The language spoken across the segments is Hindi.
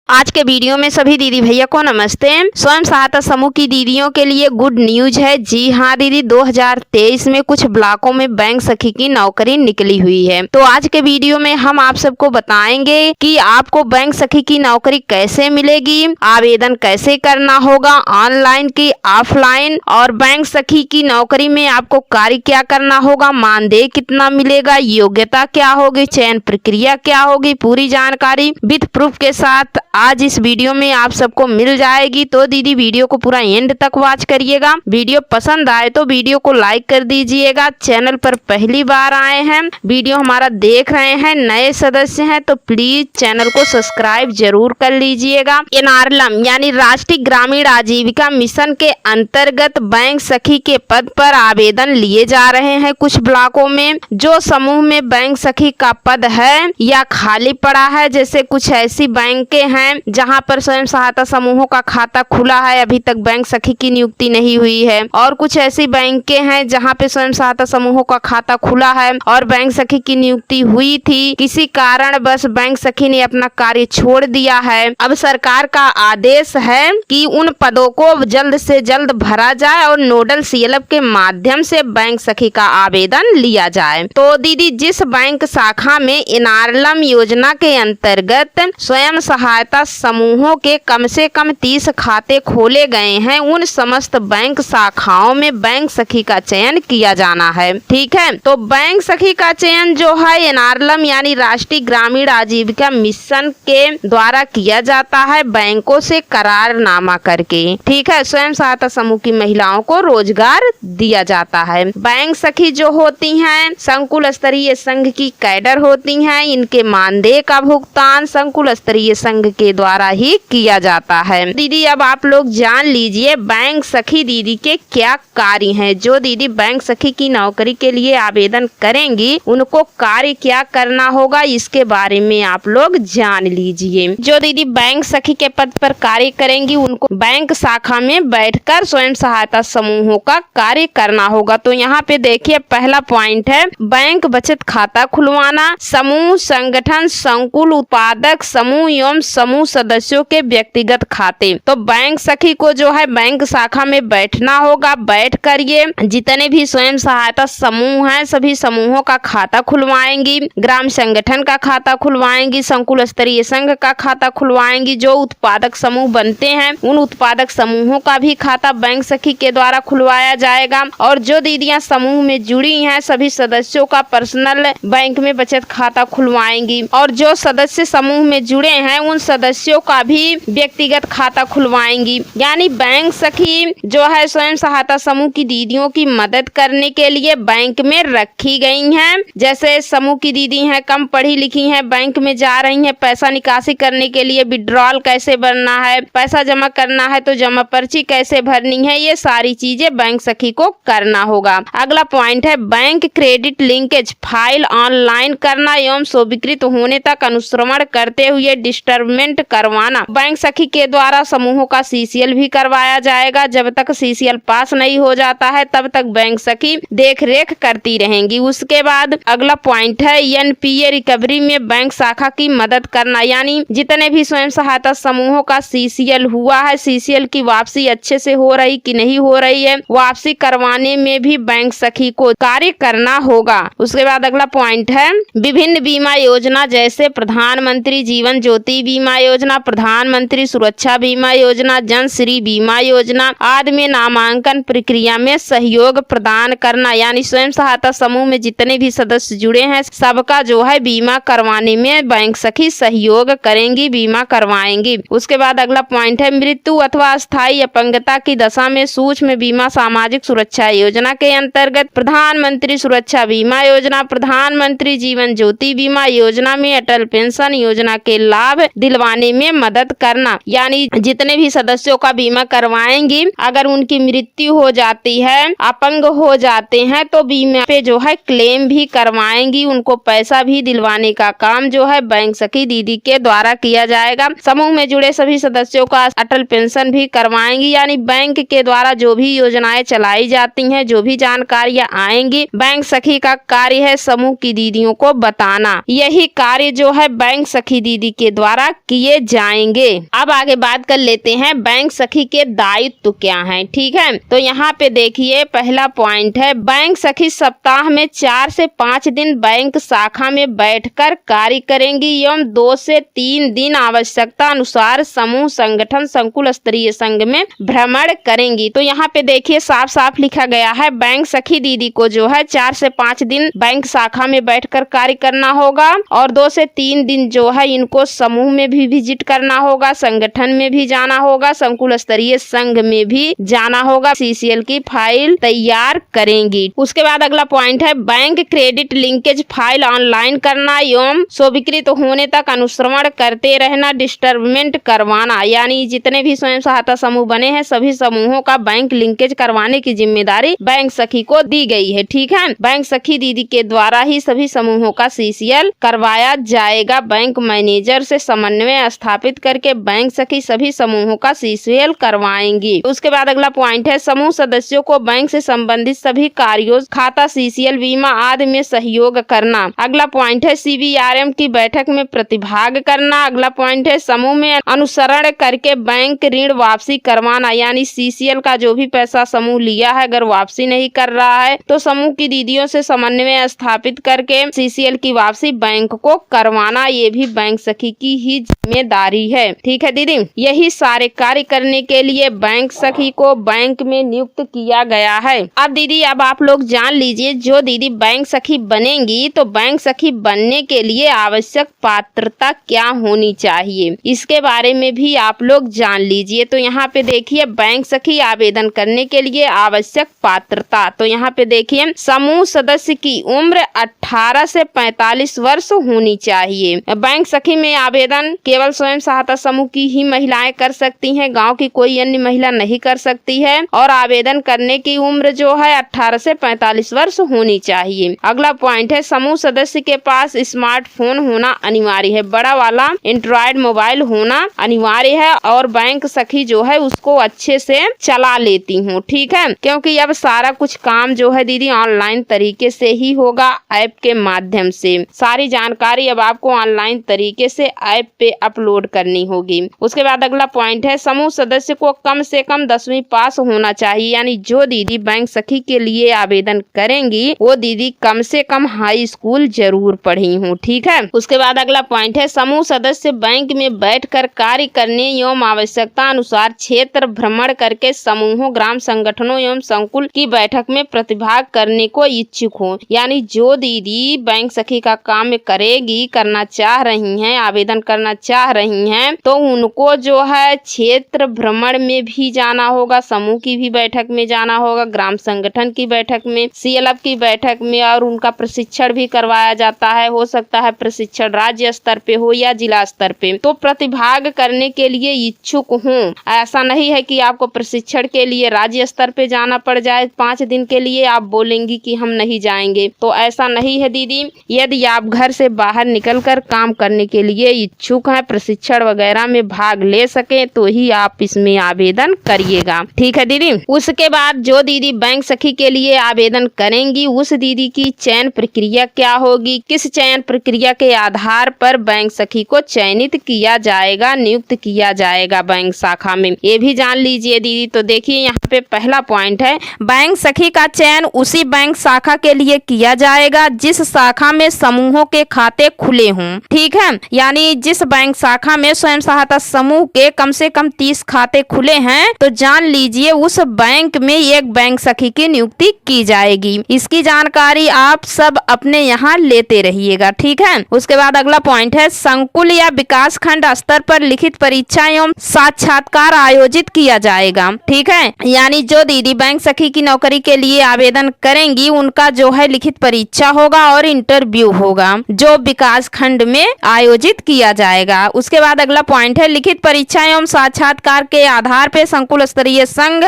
आज के वीडियो में सभी दीदी भैया को नमस्ते। स्वयं सहायता समूह की दीदियों के लिए गुड न्यूज है। जी हाँ दीदी, 2023 में कुछ ब्लॉकों में बैंक सखी की नौकरी निकली हुई है। तो आज के वीडियो में हम आप सबको बताएंगे कि आपको बैंक सखी की नौकरी कैसे मिलेगी, आवेदन कैसे करना होगा, ऑनलाइन की ऑफलाइन, और बैंक सखी की नौकरी में आपको कार्य क्या करना होगा, मानदेय कितना मिलेगा, योग्यता क्या होगी, चयन प्रक्रिया क्या होगी, पूरी जानकारी विद प्रूफ के साथ आज इस वीडियो में आप सबको मिल जाएगी। तो दीदी वीडियो को पूरा एंड तक वॉच करिएगा। वीडियो पसंद आए तो वीडियो को लाइक कर दीजिएगा। चैनल पर पहली बार आए हैं, वीडियो हमारा देख रहे हैं, नए सदस्य हैं तो प्लीज चैनल को सब्सक्राइब जरूर कर लीजिएगा। एनआरएलएम यानी राष्ट्रीय ग्रामीण आजीविका मिशन के अंतर्गत बैंक सखी के पद पर आवेदन लिए जा रहे हैं। कुछ ब्लॉकों में जो समूह में बैंक सखी का पद है या खाली पड़ा है, जैसे कुछ ऐसी बैंकें हैं जहां पर स्वयं सहायता समूहों का खाता खुला है, अभी तक बैंक सखी की नियुक्ति नहीं हुई है, और कुछ ऐसी बैंकें हैं जहां पे स्वयं सहायता समूहों का खाता खुला है और बैंक सखी की नियुक्ति हुई थी, किसी कारण बस बैंक सखी ने अपना कार्य छोड़ दिया है। अब सरकार का आदेश है कि उन पदों को जल्द से जल्द भरा जाए और नोडल सीएलएफ के माध्यम से बैंक सखी का आवेदन लिया जाए। तो दीदी, जिस बैंक शाखा में एनआरएलएम योजना के अंतर्गत स्वयं सहायता समूहों के कम से कम 30 खाते खोले गए हैं, उन समस्त बैंक शाखाओं में बैंक सखी का चयन किया जाना है। ठीक है, तो बैंक सखी का चयन जो है एनआरएलएम यानी राष्ट्रीय ग्रामीण आजीविका मिशन के द्वारा किया जाता है, बैंकों से करारनामा करके। ठीक है, स्वयं सहायता समूह की महिलाओं को रोजगार दिया जाता है। बैंक सखी जो होती हैं संकुल स्तरीय संघ की कैडर होती हैं, इनके मानदेय का भुगतान संकुल स्तरीय संघ के द्वारा ही किया जाता है। दीदी, अब आप लोग जान लीजिए बैंक सखी दीदी के क्या कार्य हैं। जो दीदी बैंक सखी की नौकरी के लिए आवेदन करेंगी उनको कार्य क्या करना होगा, इसके बारे में आप लोग जान लीजिए। जो दीदी बैंक सखी के पद पर कार्य करेंगी उनको बैंक शाखा में बैठकर स्वयं सहायता समूहों का कार्य करना होगा। तो यहाँ पे देखिए, पहला पॉइंट है बैंक बचत खाता खुलवाना, समूह संगठन संकुल उत्पादक समूह एवं समूह सदस्यों के व्यक्तिगत खाते। तो बैंक सखी को जो है बैंक शाखा में बैठना होगा, बैठ कर ये जितने भी स्वयं सहायता समूह हैं सभी समूहों का खाता खुलवाएंगी, ग्राम संगठन का खाता खुलवाएंगी, संकुल स्तरीय संघ का खाता खुलवाएंगी, जो उत्पादक समूह बनते हैं उन उत्पादक समूहों का भी खाता बैंक सखी के द्वारा खुलवाया जाएगा। और जो दीदियां समूह में जुड़ी हैं सभी सदस्यों का पर्सनल बैंक में बचत खाता खुलवाएंगी, और जो सदस्य समूह में जुड़े हैं उन सदस्यों का भी व्यक्तिगत खाता खुलवाएंगी। यानी बैंक सखी जो है स्वयं सहायता समूह की दीदियों की मदद करने के लिए बैंक में रखी गई हैं। जैसे समूह की दीदी हैं कम पढ़ी लिखी हैं, बैंक में जा रही हैं पैसा निकासी करने के लिए, विड्रॉल कैसे भरना है, पैसा जमा करना है तो जमा पर्ची कैसे भरनी है, ये सारी चीजें बैंक सखी को करना होगा। अगला पॉइंट है bank credit linkage file online करना एवं स्वीकृत होने तक अनुश्रवण करते हुए डिस्टर्बमेंट करवाना। बैंक सखी के द्वारा समूहों का सीसीएल भी करवाया जाएगा। जब तक सीसीएल पास नहीं हो जाता है तब तक बैंक सखी देख रेख करती रहेंगी। उसके बाद अगला पॉइंट है एनपीए रिकवरी में बैंक शाखा की मदद करना, यानी जितने भी स्वयं सहायता समूहों का सीसीएल हुआ है, सीसीएल की वापसी अच्छे से हो रही कि नहीं हो रही है, वापसी करवाने में भी बैंक सखी को कार्य करना होगा। उसके बाद अगला पॉइंट है विभिन्न बीमा योजना, जैसे प्रधानमंत्री जीवन ज्योति बीमा योजना, प्रधानमंत्री सुरक्षा बीमा योजना, जन श्री बीमा योजना आदि में नामांकन प्रक्रिया में सहयोग प्रदान करना। यानी स्वयं सहायता समूह में जितने भी सदस्य जुड़े हैं सबका जो है बीमा करवाने में बैंक सखी सहयोग करेंगी, बीमा करवाएंगी। उसके बाद अगला पॉइंट है मृत्यु अथवा अस्थायी अपंगता की दशा में सूक्ष्म बीमा सामाजिक सुरक्षा योजना के अंतर्गत प्रधानमंत्री सुरक्षा बीमा योजना, प्रधानमंत्री जीवन ज्योति बीमा योजना में अटल पेंशन योजना के लाभ दिलवाने में मदद करना। यानी जितने भी सदस्यों का बीमा करवाएंगी, अगर उनकी मृत्यु हो जाती है, अपंग हो जाते हैं तो बीमा पे जो है क्लेम भी करवाएंगी, उनको पैसा भी दिलवाने का काम जो है बैंक सखी दीदी के द्वारा किया जाएगा। समूह में जुड़े सभी सदस्यों का अटल पेंशन भी करवाएंगी। यानी बैंक के द्वारा जो भी योजनाएं चलाई जाती हैं, जो भी जानकारियां आएंगी, बैंक सखी का कार्य है समूह की दीदियों को बताना। यही कार्य जो है बैंक सखी दीदी के द्वारा किया किए जाएंगे। अब आगे बात कर लेते हैं बैंक सखी के दायित्व क्या हैं। ठीक है, तो यहाँ पे देखिए पहला पॉइंट है बैंक सखी सप्ताह में 4 से 5 दिन बैंक शाखा में बैठकर कार्य करेंगी एवं 2 से 3 दिन आवश्यकता अनुसार समूह संगठन संकुल स्तरीय संघ में भ्रमण करेंगी। तो यहाँ पे देखिए साफ साफ लिखा गया है बैंक सखी दीदी को जो है 4 से 5 दिन बैंक शाखा में बैठकर कार्य करना होगा और 2 से 3 दिन जो है इनको समूह में भी विजिट करना होगा, संगठन में भी जाना होगा, संकुल स्तरीय संघ में भी जाना होगा, सीसीएल की फाइल तैयार करेंगी। उसके बाद अगला पॉइंट है bank credit linkage file online करना एवं स्वीकृत होने तक अनुश्रवण करते रहना, डिस्टर्बमेंट करवाना। यानी जितने भी स्वयं सहायता समूह बने हैं सभी समूहों का बैंक लिंकेज करवाने की जिम्मेदारी बैंक सखी को दी गई है। ठीक है, बैंक सखी दीदी के द्वारा ही सभी समूहों का सीसीएल करवाया जाएगा। बैंक मैनेजर से समन्वय स्थापित करके बैंक सखी सभी समूहों का सीसीएल करवाएंगी। उसके बाद अगला पॉइंट है समूह सदस्यों को बैंक से संबंधित सभी कार्यों, खाता, सीसीएल, बीमा आदि में सहयोग करना। अगला पॉइंट है सीबीआरएम की बैठक में प्रतिभाग करना। अगला पॉइंट है समूह में अनुसरण करके बैंक ऋण वापसी करवाना। यानी सीसीएल का जो भी पैसा समूह लिया है अगर वापसी नहीं कर रहा है तो समूह की दीदियों से समन्वय स्थापित करके सीसीएल की वापसी बैंक को करवाना। ये भी बैंक सखी की ही जिम्मेदारी है। ठीक है दीदी, यही सारे कार्य करने के लिए बैंक सखी को बैंक में नियुक्त किया गया है। अब दीदी अब आप लोग जान लीजिए जो दीदी बैंक सखी बनेंगी तो बैंक सखी बनने के लिए आवश्यक पात्रता क्या होनी चाहिए इसके बारे में भी आप लोग जान लीजिए। तो यहाँ पे देखिए बैंक सखी आवेदन करने के लिए आवश्यक पात्रता, तो यहाँ पे देखिए समूह सदस्य की उम्र 18 से 45 वर्ष होनी चाहिए। बैंक सखी में आवेदन केवल स्वयं सहायता समूह की ही महिलाएं कर सकती हैं, गांव की कोई अन्य महिला नहीं कर सकती है और आवेदन करने की उम्र जो है 18 से 45 वर्ष होनी चाहिए। अगला पॉइंट है समूह सदस्य के पास स्मार्टफोन होना अनिवार्य है, बड़ा वाला एंड्रॉइड मोबाइल होना अनिवार्य है और बैंक सखी जो है उसको अच्छे से चला लेती हूँ। ठीक है, क्योंकि अब सारा कुछ काम जो है दीदी ऑनलाइन तरीके से ही होगा, ऐप के माध्यम से सारी जानकारी अब आपको ऑनलाइन तरीके से ऐप पे अपलोड करनी होगी। उसके बाद अगला पॉइंट है समूह सदस्य को कम से कम 10वीं पास होना चाहिए। यानी जो दीदी बैंक सखी के लिए आवेदन करेंगी वो दीदी कम से कम हाई स्कूल जरूर पढ़ी हो। ठीक है, उसके बाद अगला पॉइंट है समूह सदस्य बैंक में बैठकर कार्य करने एवं आवश्यकता अनुसार क्षेत्र भ्रमण करके समूहों, ग्राम संगठनों एवं संकुल की बैठक में प्रतिभाग करने को इच्छुक हो। यानी जो दीदी बैंक सखी का काम करेगी, करना चाह रही हैं, आवेदन करना चाह रही हैं तो उनको जो है क्षेत्र भ्रमण में भी जाना होगा, समूह की भी बैठक में जाना होगा, ग्राम संगठन की बैठक में, सीएलएफ की बैठक में और उनका प्रशिक्षण भी करवाया जाता है। हो सकता है प्रशिक्षण राज्य स्तर पे हो या जिला स्तर पे। तो प्रतिभाग करने के लिए इच्छुक हूँ, ऐसा नहीं है कि आपको प्रशिक्षण के लिए राज्य स्तर पे जाना पड़ जाए 5 दिन के लिए आप बोलेंगी कि हम नहीं जाएंगे, तो ऐसा नहीं है दीदी। यदि आप घर से बाहर निकलकर काम करने के लिए इच्छुक हैं, प्रशिक्षण वगैरह में भाग ले सके तो ही आप इसमें आवेदन करिएगा। ठीक है दीदी, उसके बाद जो दीदी बैंक सखी के लिए आवेदन करेंगी उस दीदी की चयन प्रक्रिया क्या होगी, किस चयन प्रक्रिया के आधार पर बैंक सखी को चयनित किया जाएगा, नियुक्त किया जाएगा बैंक शाखा में, ये भी जान लीजिए दीदी। तो देखिए यहाँ पे पहला पॉइंट है बैंक सखी का चयन उसी बैंक शाखा के लिए किया जाएगा जिस शाखा में समूहों के खाते खुले हों। ठीक है, यानी जिस बैंक शाखा में स्वयं सहायता समूह के कम से कम 30 खाते खुले हैं तो जान लीजिए उस बैंक में एक बैंक सखी की नियुक्ति की जाएगी। इसकी जानकारी आप सब अपने यहाँ लेते रहिएगा। ठीक है, उसके बाद अगला पॉइंट है संकुल या विकास खंड स्तर पर लिखित परीक्षा एवं साक्षात्कार आयोजित किया जाएगा। ठीक है, यानी जो दीदी बैंक सखी की नौकरी के लिए आवेदन करेंगी उनका जो है लिखित परीक्षा होगा और इंटरव्यू होगा जो विकास खंड में आयोजित किया जाएगा। उसके बाद अगला पॉइंट है लिखित परीक्षा एवं साक्षात्कार के आधार पर संकुल स्तरीय संघ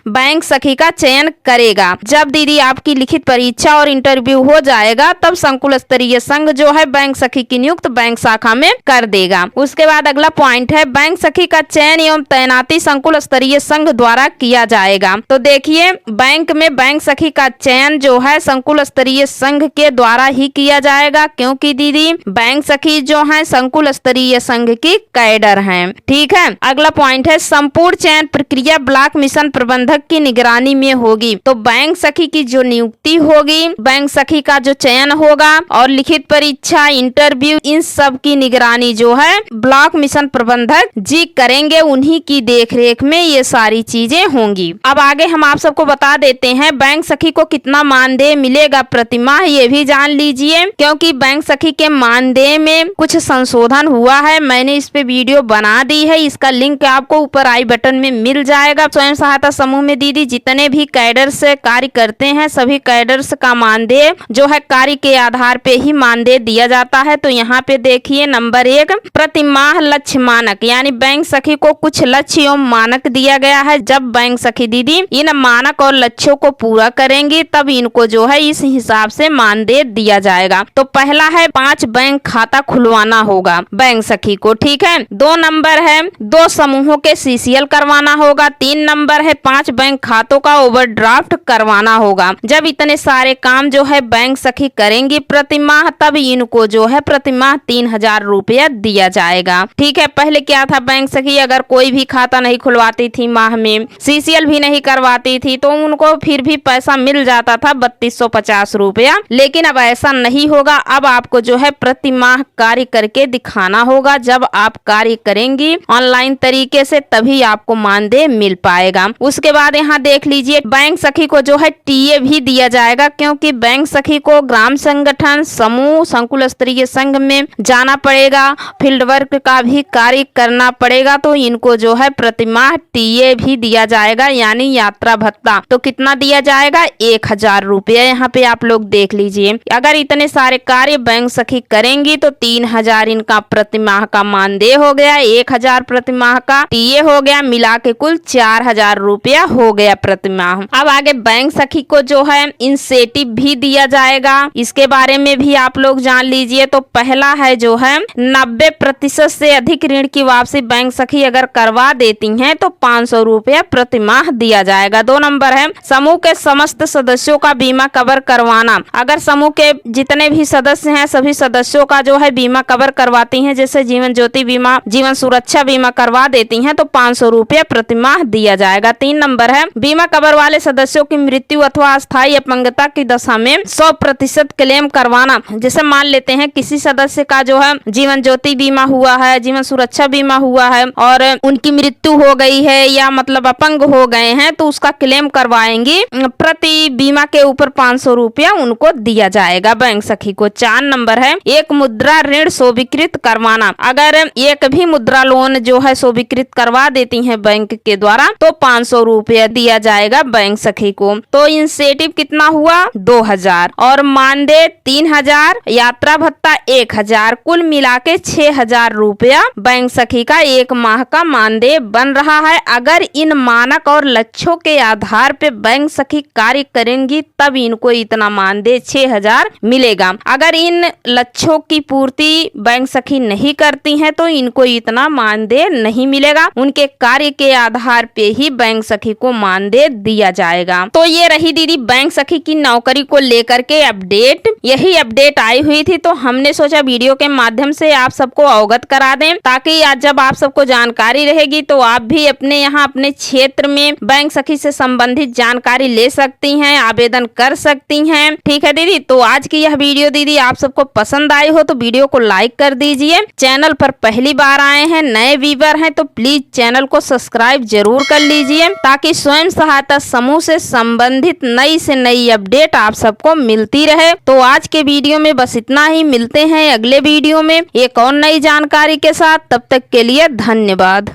बैंक सखी का चयन करेगा। जब दीदी आपकी लिखित परीक्षा और इंटरव्यू हो जाएगा तब संकुल स्तरीय संघ जो है बैंक सखी की नियुक्त बैंक शाखा में कर देगा। उसके बाद अगला पॉइंट है बैंक सखी का चयन एवं तैनाती संकुल स्तरीय संघ द्वारा किया जाएगा। तो देखिए बैंक में बैंक सखी का चयन जो है संकुल स्तरीय संघ के द्वारा ही किया जाएगा, क्योंकि दीदी बैंक सखी जो है संकुल स्तरीय स्तरीय संघ की कैडर हैं। ठीक है, अगला पॉइंट है संपूर्ण चयन प्रक्रिया ब्लॉक मिशन प्रबंधक की निगरानी में होगी। तो बैंक सखी की जो नियुक्ति होगी, बैंक सखी का जो चयन होगा और लिखित परीक्षा, इंटरव्यू, इन सब की निगरानी जो है ब्लॉक मिशन प्रबंधक जी करेंगे। उन्हीं की देखरेख में ये सारी चीजें होंगी। अब आगे हम आप सबको बता देते हैं बैंक सखी को कितना मानदेय मिलेगा प्रतिमाह, ये भी जान लीजिए, क्योंकि बैंक सखी के मानदेय में कुछ संशोधन हुआ है। मैंने इस पे वीडियो बना दी है, इसका लिंक आपको ऊपर आई बटन में मिल जाएगा। स्वयं सहायता समूह में दीदी जितने भी कैडर से कार्य करते हैं, सभी कैडर्स का मानदेय जो है कार्य के आधार पे ही मानदेय दिया जाता है। तो यहाँ पे देखिए नंबर 1 प्रतिमाह लक्ष्य मानक, यानी बैंक सखी को कुछ लक्ष्य एवं मानक दिया गया है। जब बैंक सखी दीदी इन मानक और लक्ष्यों को पूरा करेंगी तब इनको जो है इस हिसाब से मानदेय दिया जाएगा। तो पहला है 5 बैंक खाता खुलवाना होगा बैंक सखी को। ठीक है, 2 नंबर है 2 समूहों के सीसीएल करवाना होगा। 3 नंबर है 5 बैंक खातों का ओवरड्राफ्ट करवाना होगा। जब इतने सारे काम जो है बैंक सखी करेंगी प्रतिमाह, तब इनको जो है प्रतिमाह 3000 रुपया दिया जाएगा। ठीक है, पहले क्या था, बैंक सखी अगर कोई भी खाता नहीं खुलवाती थी, माह में सीसीएल भी नहीं करवाती थी, तो उनको फिर भी पैसा मिल जाता था 3250 रुपया। लेकिन अब ऐसा नहीं होगा। अब आपको जो है प्रतिमाह कार्य करके दिखाना होगा। जब आप कार्य करेंगी ऑनलाइन तरीके से तभी आपको मानदेय मिल पाएगा। उसके बाद यहाँ देख लीजिए बैंक सखी को जो है टीए भी दिया जाएगा, क्योंकि बैंक सखी को ग्राम संगठन, समूह, संकुल स्तरीय संघ में जाना पड़ेगा, फील्ड वर्क का भी कार्य करना पड़ेगा। तो इनको जो है प्रतिमाह टीए भी दिया जाएगा, यानी यात्रा भत्ता। तो कितना दिया जाएगा, 1000 रुपया। यहाँ पे आप लोग देख लीजिए, अगर इतने सारे कार्य बैंक सखी करेंगी तो 3000 इनका प्रतिमाह का मानदेय हो गया, 1000 प्रतिमाह का टीए हो गया, मिला के कुल 4000 रुपया हो गया प्रतिमाह। अब आगे बैंक सखी को जो है इंसेटिव भी दिया जाएगा, इसके बारे में भी आप लोग जान लीजिए। तो पहला है जो है 90% से अधिक ऋण की वापसी बैंक सखी अगर करवा देती हैं तो 500 रुपया प्रतिमाह दिया जाएगा। 2 नंबर है समूह के समस्त सदस्यों का बीमा कवर करवाना। अगर समूह के जितने भी सदस्य हैं सभी सदस्यों का जो है बीमा कवर करवाती हैं, जैसे जीवन ज्योति बीमा, जीवन सुरक्षा बीमा करवा देती हैं, तो 500 रुपया प्रतिमाह दिया जाएगा। 3 नंबर है बीमा कवर वाले सदस्यों की मृत्यु अथवा अस्थायी अपंगता की दशा में 100% क्लेम करवाना। जैसे मान लेते हैं किसी सदस्य का जो है जीवन ज्योति बीमा हुआ है, जीवन सुरक्षा बीमा हुआ है और उनकी मृत्यु हो गई है या मतलब अपंग हो गए हैं, तो उसका क्लेम करवाएंगे, प्रति बीमा के ऊपर 500 रुपया उनको दिया जाएगा बैंक सखी को। 4 नंबर है एक मुद्रा ऋण स्वीकृत करवाना। अगर एक भी मुद्रा लोन जो है स्वीकृत करवा देती है बैंक के द्वारा तो 500 रुपया दिया जाएगा बैंक सखी को। तो इंसेटिव कितना हुआ, 2000 और मानदेय 3000, यात्रा भत्ता 1000, कुल मिला के 6000 रुपया बैंक सखी का एक माह का मानदेय बन रहा है। अगर इन मानक और लक्ष्यों के आधार पे बैंक सखी कार्य करेंगी तब इनको इतना मानदेय 6000 मिलेगा। अगर इन लक्ष्यों की पूर्ति बैंक सखी नहीं करती हैं तो इनको इतना मानदेय नहीं मिलेगा। उनके कार्य के आधार पे ही बैंक सखी को मानदेय दिया जाएगा। तो ये रही दीदी बैंक सखी की नौकरी को लेकर के अपडेट। यही अपडेट आई हुई थी तो हमने सोचा वीडियो के माध्यम से आप सबको अवगत करा दें, ताकि आज जब आप सबको जानकारी रहेगी तो आप भी अपने यहाँ अपने क्षेत्र में बैंक सखी से संबंधित जानकारी ले सकती हैं, आवेदन कर सकती हैं। ठीक है दीदी, तो आज की यह वीडियो दीदी आप सबको पसंद आई हो तो वीडियो को लाइक कर दीजिए। चैनल पर पहली बार आए हैं, नए व्यूअर हैं तो प्लीज चैनल को सब्सक्राइब जरूर कर लीजिए, ताकि स्वयं सहायता समूह से संबंधित नई से नई अपडेट आप सबको मिलती रहे। तो आज के वीडियो में बस इतना ही, मिलते हैं अगले वीडियो में एक और नई जानकारी के साथ। तब तक के लिए धन्यवाद।